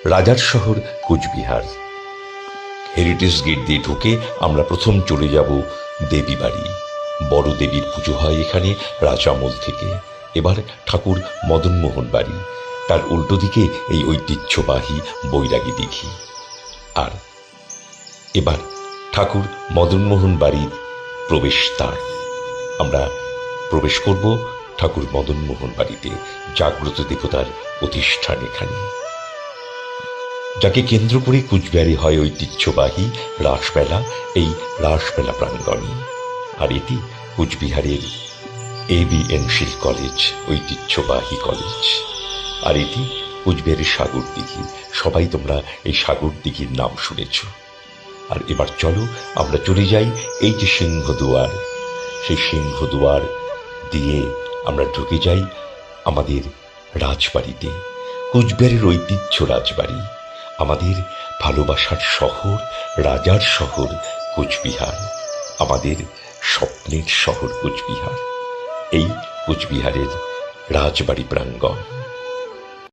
রাজার শহর Cooch Behar. Heritage gate দিয়ে ঢুকে আমরা প্রথম চলে যাব দেবী বাড়ি। বড় দেবীর পুজো হয় এখানে রাজামল থেকে। এবার ঠাকুর মদনমোহন বাড়ি, তার উল্টো দিকে এই ঐতিহ্যবাহী বৈরাগী দিঘি। আর এবার ঠাকুর মদনমোহন বাড়ির প্রবেশদ্বার। আমরা প্রবেশ করব ঠাকুর মদনমোহন বাড়িতে, জাগ্রত দেবতার প্রতিষ্ঠান এখানে, যাকে কেন্দ্র করে কুচবিহারে হয় ঐতিহ্যবাহী রাসমেলা। এই রাসমেলা প্রাঙ্গণে। আর এটি কুচবিহারের ABNশীল কলেজ, ঐতিহ্যবাহী কলেজ। আর এটি কুচবিহারের সাগর দিঘি। সবাই তোমরা এই সাগর দিঘির নাম শুনেছ। আর এবার চলো আমরা চলে যাই এই যে সিংহদুয়ার, সেই সিংহদুয়ার দিয়ে আমরা ঢুকে যাই আমাদের রাজবাড়িতে, কুচবিহারের ঐতিহ্য রাজবাড়ি, আমাদের ভালোবাসার শহর, রাজার শহর কোচবিহার, আমাদের স্বপ্নের শহর কোচবিহার। এই কোচবিহারের রাজবাড়ি প্রাঙ্গণ।